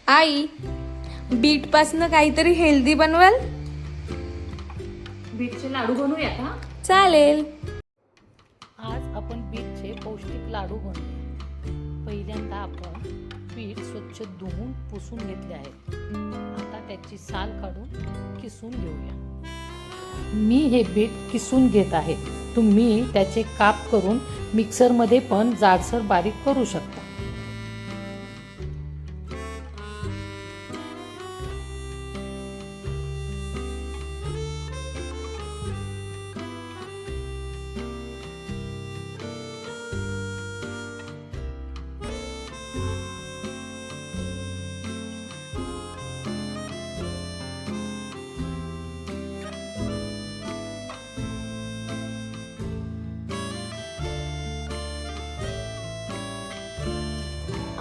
आई, बीटपासनं काहीतरी हेल्दी बनवाल? बीटचे लाडू बनवूया का? चालेल. आज आपण बीटचे पौष्टिक लाडू बनवूया. पहिल्यांदा आपण बीट स्वच्छ धुवून पुसून घेतले आहे. आता त्याची साल काढून किसून घेऊया. मी हे बीट किसून घेत आहे. तुम्ही त्याचे काप करून मिक्सरमध्ये पण जाडसर बारीक करू शकता.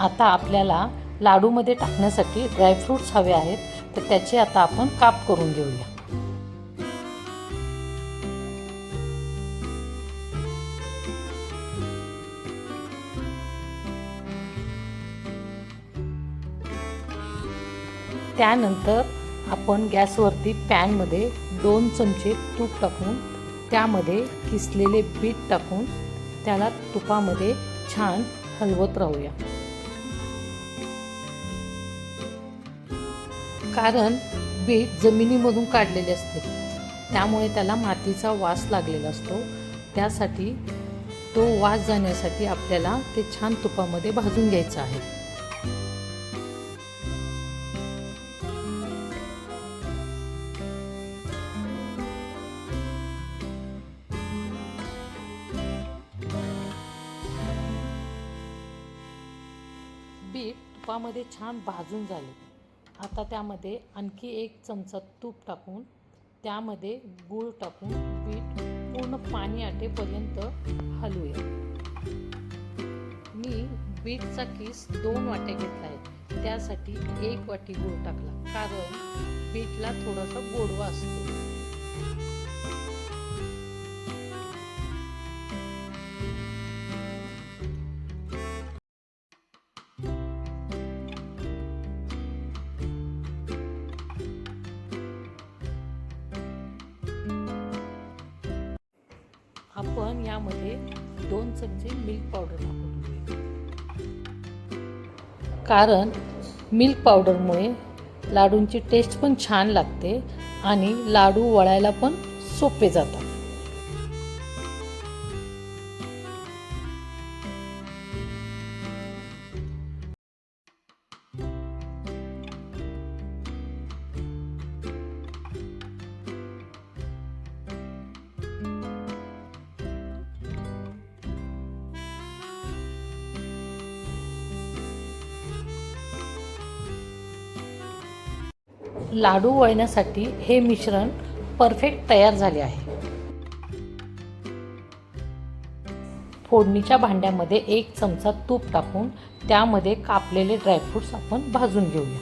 आता आपल्याला लाडूमध्ये टाकण्यासाठी ड्रायफ्रूट्स हवे आहेत, तर त्याचे आता आपण काप करून घेऊया. त्यानंतर आपण गॅसवरती पॅनमध्ये 2 चमचे तूप टाकून त्यामध्ये किसलेले बीट टाकून त्याला तुपामध्ये छान हलवत राहूया. कारण बीट जमिनीमधून काढलेले असते, त्यामुळे त्याला मातीचा वास लागलेला असतो. त्यासाठी तो वास जाण्यासाठी आपल्याला ते छान तुपामध्ये भाजून घ्यायचं आहे. बीट तुपामध्ये छान भाजून झाले. आता त्यामध्ये आणखी 1 चमचा तूप टाकून त्यामध्ये गूळ टाकून बीट पूर्ण पाणी आटेपर्यंत हलवूया. मी बीटचा किस 2 वाट्या घेतला आहे. त्यासाठी 1 वाटी गूळ टाकला, कारण बीटला थोडासा गोडवा असतो. आपण यामध्ये 2 चमचे मिल्क पावडर टाकून घेऊया. कारण मिल्क पावडरमुळे लाडूंची टेस्ट पण छान लागते आणि लाडू वळायला पण सोपे जातात. लाडू वळण्यासाठी हे मिश्रण परफेक्ट तयार झाले आहे. फोडणीच्या भांड्यामध्ये 1 चमचा तूप टाकून त्यामध्ये कापलेले ड्रायफ्रूट्स आपण भाजून घेऊया.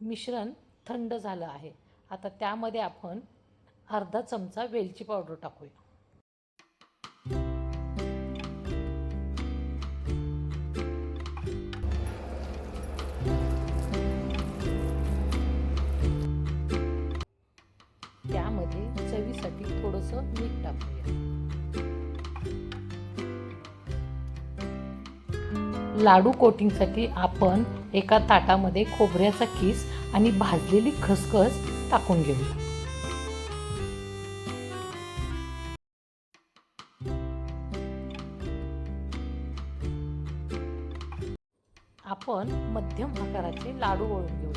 मिश्रण थंड झालं आहे. आता त्यामध्ये आपण अर्धा चमचा वेलची पावडर टाकूया. त्यामध्ये चवीसाठी थोडंसं मीठ टाकूया. लाडू कोटिंगसाठी आपण एका ताटामध्ये खोबऱ्याचा किस आणि भाजलेली खसखस टाकून घेऊया. आपण मध्यम आकाराचे लाडू वळून घेऊया.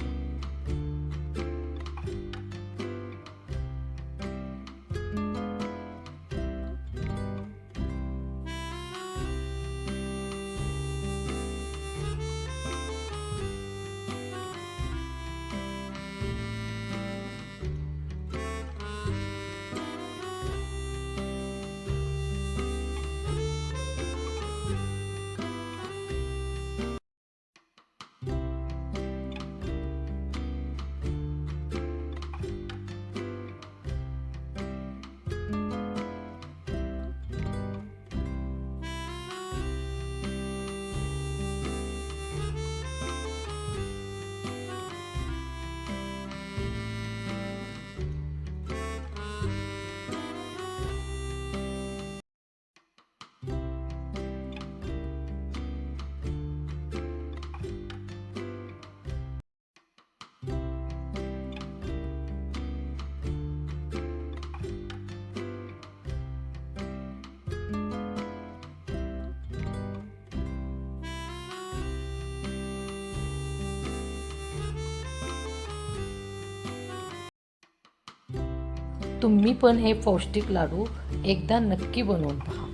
तुम्ही पण हे पौष्टिक लाडू एकदा नक्की बनवून पहा.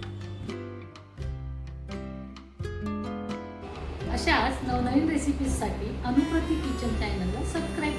अशाच नवनवीन रेसिपीजसाठी अनुप्रती किचन चॅनलला सबस्क्राईब